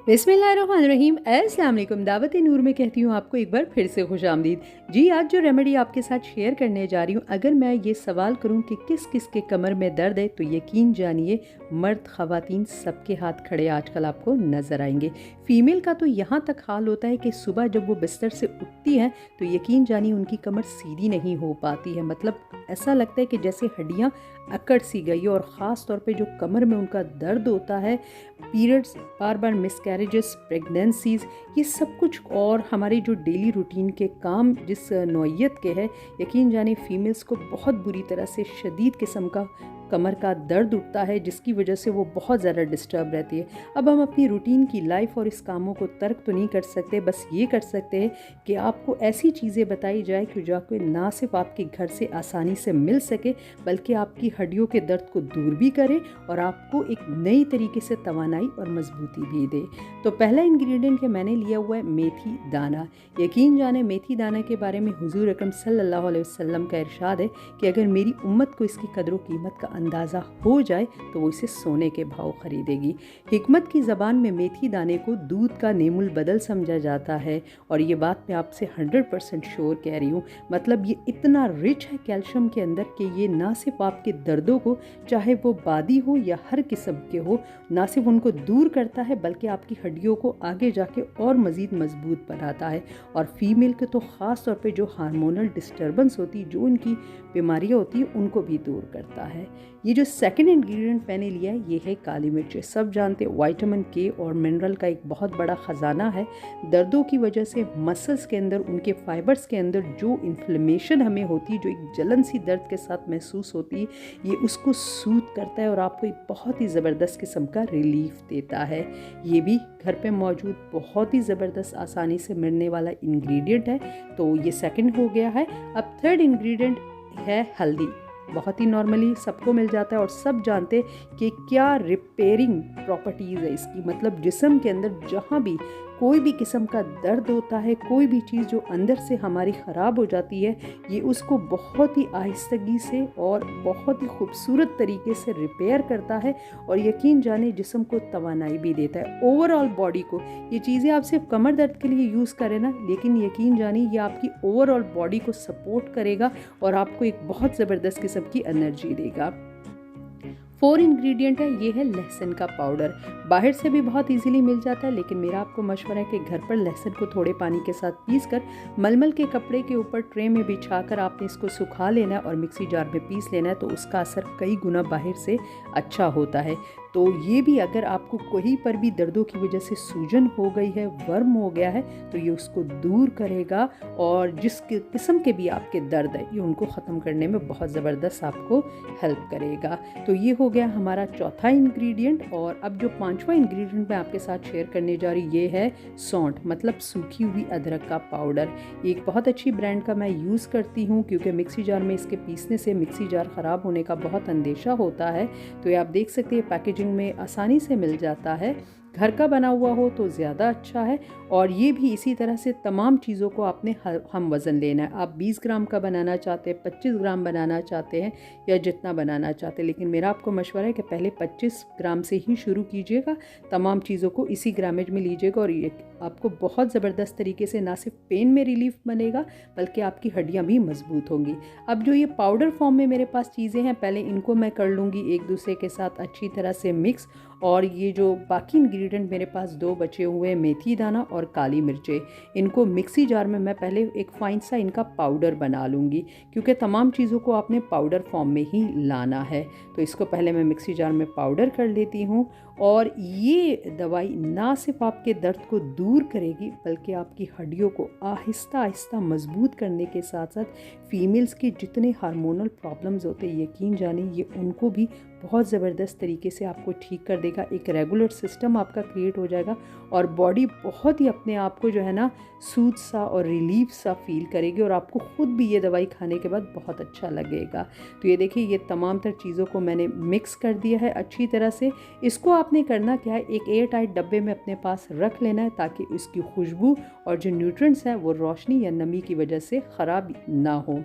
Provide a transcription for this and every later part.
बिस्मिल्लाहिर्रहमानिर्रहीम। अस्सलाम वालेकुम। दावत नूर में कहती हूँ आपको एक बार फिर से खुशामदीद। जी, आज जो रेमेडी आपके साथ शेयर करने जा रही हूँ, अगर मैं ये सवाल करूँ कि किस किस के कमर में दर्द है, तो यकीन जानिए मर्द ख़वातीन सबके हाथ खड़े आजकल आपको नज़र आएंगे। फ़ीमेल का तो यहाँ तक हाल होता है कि सुबह जब वो बिस्तर से उठती हैं तो यकीन जानिए उनकी कमर सीधी नहीं हो पाती है। मतलब ऐसा लगता है कि जैसे हड्डियाँ अकड़ सी गई है। और ख़ास तौर पे जो कमर में उनका दर्द होता है, पीरियड्स, बार बार मिसकैरेजेस, प्रेगनेंसीज, ये सब कुछ और हमारे जो डेली रूटीन के काम जिस नौइयत के है, यकीन जाने फीमेल्स को बहुत बुरी तरह से शदीद किस्म का कमर का दर्द उठता है, जिसकी वजह से वो बहुत ज़्यादा डिस्टर्ब रहती है। अब हम अपनी रूटीन की लाइफ और इस कामों को तर्क तो नहीं कर सकते, बस ये कर सकते हैं कि आपको ऐसी चीज़ें बताई जाए कि जो आपको ना सिर्फ आपके घर से आसानी से मिल सके, बल्कि आपकी हड्डियों के दर्द को दूर भी करे और आपको एक नई तरीके से तवानाई और मजबूती भी दे। तो पहला इंग्रेडिएंट है, मैंने लिया हुआ है मेथी दाना। यकीन जाने मेथी दाना के बारे में हुजूर अकरम सल्लल्लाहु अलैहि वसल्लम का इरशाद है कि अगर मेरी उम्मत को इसकी कदर कीमत का अंदाज़ा हो जाए तो वो इसे सोने के भाव खरीदेगी। हिकमत की ज़बान में मेथी दाने को दूध का नेमुल बदल समझा जाता है, और ये बात मैं आपसे 100% श्योर कह रही हूँ। मतलब ये इतना रिच है कैल्शियम के अंदर कि ये ना सिर्फ आपके दर्दों को, चाहे वो बादी हो या हर किस्म के हो, ना सिर्फ उनको दूर करता है बल्कि आपकी हड्डियों को आगे जाके और मज़ीद मजबूत बनाता है। और फीमेल के तो ख़ास तौर पे जो हार्मोनल डिस्टर्बेंस होती है, जो उनकी बीमारियाँ होती हैं, उनको भी दूर करता है। ये जो सेकंड इंग्रेडिएंट मैंने लिया है, ये है काली मिर्च। सब जानते हैं विटामिन के और मिनरल का एक बहुत बड़ा ख़जाना है। दर्दों की वजह से मसल्स के अंदर, उनके फाइबर्स के अंदर जो इन्फ्लेमेशन हमें होती है, जो एक जलन सी दर्द के साथ महसूस होती है, ये उसको सूद करता है और आपको एक बहुत ही ज़बरदस्त किस्म का रिलीफ देता है। ये भी घर पे मौजूद बहुत ही ज़बरदस्त आसानी से मिलने वाला इंग्रेडिएंट है। तो ये सेकंड हो गया है। अब थर्ड इंग्रेडिएंट है हल्दी। बहुत ही नॉर्मली सबको मिल जाता है और सब जानते हैं कि क्या रिपेयरिंग प्रॉपर्टीज़ है इसकी। मतलब जिस्म के अंदर जहाँ भी कोई भी किस्म का दर्द होता है, कोई भी चीज़ जो अंदर से हमारी ख़राब हो जाती है, ये उसको बहुत ही आहिस्तगी से और बहुत ही खूबसूरत तरीके से रिपेयर करता है और यकीन जाने जिस्म को तवानाई भी देता है, ओवरऑल बॉडी को। ये चीज़ें आप सिर्फ कमर दर्द के लिए यूज़ करें ना, लेकिन यकीन जानिए ये आपकी ओवरऑल बॉडी को सपोर्ट करेगा और आपको एक बहुत ज़बरदस्त किस्म की एनर्जी देगा। 4 इंग्रेडिएंट है, ये है लहसुन का पाउडर। बाहर से भी बहुत इजीली मिल जाता है, लेकिन मेरा आपको मशवरा है कि घर पर लहसुन को थोड़े पानी के साथ पीसकर मलमल के कपड़े के ऊपर ट्रे में बिछाकर आपने इसको सुखा लेना है और मिक्सी जार में पीस लेना है, तो उसका असर कई गुना बाहर से अच्छा होता है। तो ये भी अगर आपको कहीं पर भी दर्दों की वजह से सूजन हो गई है, वर्म हो गया है, तो ये उसको दूर करेगा और जिस किस्म के भी आपके दर्द है, ये उनको ख़त्म करने में बहुत ज़बरदस्त आपको हेल्प करेगा। तो ये हो गया हमारा चौथा इंग्रेडिएंट। और अब जो पांचवा इंग्रेडिएंट मैं आपके साथ शेयर करने जा रही, ये है सौंठ, मतलब सूखी हुई अदरक का पाउडर। ये एक बहुत अच्छी ब्रांड का मैं यूज़ करती हूँ, क्योंकि मिक्सी जार में इसके पीसने से मिक्सी जार ख़राब होने का बहुत अंदेशा होता है। तो ये आप देख सकते हैं पैकेजिंग में आसानी से मिल जाता है। घर का बना हुआ हो तो ज़्यादा अच्छा है। और ये भी इसी तरह से तमाम चीज़ों को आपने हम वज़न लेना है। आप 20 ग्राम का बनाना चाहते हैं, 25 ग्राम बनाना चाहते हैं, या जितना बनाना चाहते हैं, लेकिन मेरा आपको मशवरा है कि पहले 25 ग्राम से ही शुरू कीजिएगा। तमाम चीज़ों को इसी ग्रामेज में लीजिएगा और ये आपको बहुत ज़बरदस्त तरीके से ना सिर्फ पेन में रिलीफ बनेगा, बल्कि आपकी हड्डियाँ भी मजबूत होंगी। अब जो ये पाउडर फॉर्म में मेरे पास चीज़ें हैं, पहले इनको मैं कर लूँगी एक दूसरे के साथ अच्छी तरह से मिक्स। और ये जो बाकी इंग्रेडिएंट मेरे पास 2 बचे हुए हैं, मेथी दाना और काली मिर्चें, इनको मिक्सी जार में मैं पहले एक फाइन सा इनका पाउडर बना लूँगी, क्योंकि तमाम चीज़ों को आपने पाउडर फॉर्म में ही लाना है। तो इसको पहले मैं मिक्सी जार में पाउडर कर लेती हूँ। और ये दवाई ना सिर्फ आपके दर्द को दूर करेगी, बल्कि आपकी हड्डियों को आहिस्ता आहिस्ता मजबूत करने के साथ साथ फीमेल्स के जितने हार्मोनल प्रॉब्लम्स होते हैं, यकीन जानिए ये उनको भी बहुत ज़बरदस्त तरीके से आपको ठीक कर देगा। एक रेगुलर सिस्टम आपका क्रिएट हो जाएगा और बॉडी बहुत ही अपने आप को जो है ना सूद सा और रिलीफ सा फील करेगी, और आपको ख़ुद भी ये दवाई खाने के बाद बहुत अच्छा लगेगा। तो ये देखिए, ये तमाम तर चीज़ों को मैंने मिक्स कर दिया है अच्छी तरह से। इसको आपने करना क्या है, एक एयर टाइट डब्बे में अपने पास रख लेना है, ताकि इसकी खुशबू और जो न्यूट्रिएंट्स हैं वो रोशनी या नमी की वजह से ख़राब ना हो।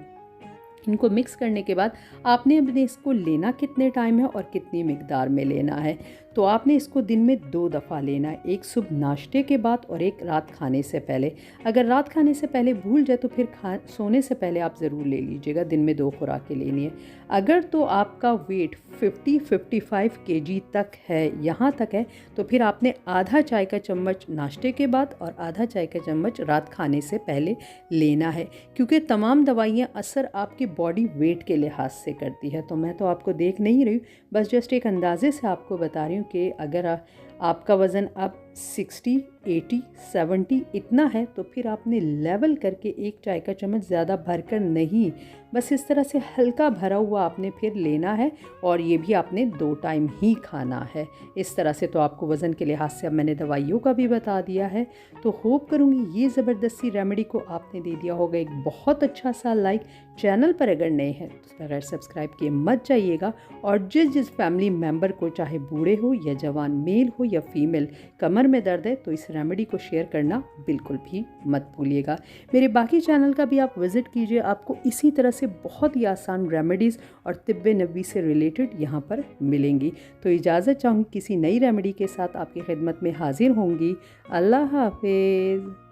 इनको मिक्स करने के बाद आपने अपने इसको लेना कितने टाइम है और कितनी मिकदार में लेना है। तो आपने इसको दिन में 2 दफ़ा लेना है, एक सुबह नाश्ते के बाद और एक रात खाने से पहले। अगर रात खाने से पहले भूल जाए तो फिर सोने से पहले आप ज़रूर ले लीजिएगा, दिन में 2 खुराकें लेनी है। अगर तो आपका वेट 50-55 केजी तक है, यहाँ तक है, तो फिर आपने आधा चाय का चम्मच नाश्ते के बाद और आधा चाय का चम्मच रात खाने से पहले लेना है, क्योंकि तमाम दवाइयाँ असर आपकी बॉडी वेट के लिहाज से करती है। तो मैं तो आपको देख नहीं रही हूँ, बस जस्ट एक अंदाजे से आपको बता रही हूँ कि अगर आपका वज़न अब 60, 80, 70 इतना है तो फिर आपने लेवल करके एक चाय का चम्मच ज़्यादा भरकर नहीं, बस इस तरह से हल्का भरा हुआ आपने फिर लेना है, और ये भी आपने 2 टाइम ही खाना है। इस तरह से तो आपको वज़न के लिहाज से अब मैंने दवाइयों का भी बता दिया है। तो होप करूँगी ये ज़बरदस्ती रेमेडी को आपने दे दिया होगा एक बहुत अच्छा सा लाइक। चैनल पर अगर नए हैं तो बगैर सब्सक्राइब किए मत जाइएगा, और जिस फैमिली मेम्बर को, चाहे बूढ़े हो या जवान, मेल हो या फीमेल, कमर में दर्द है तो इस रेमेडी को शेयर करना बिल्कुल भी मत भूलिएगा। मेरे बाकी चैनल का भी आप विज़िट कीजिए, आपको इसी तरह से बहुत ही आसान रेमेडीज़ और तिब्ब नबवी से रिलेटेड यहाँ पर मिलेंगी। तो इजाज़त चाहूँगी, किसी नई रेमेडी के साथ आपकी खिदमत में हाजिर होंगी। अल्लाह हाफिज़।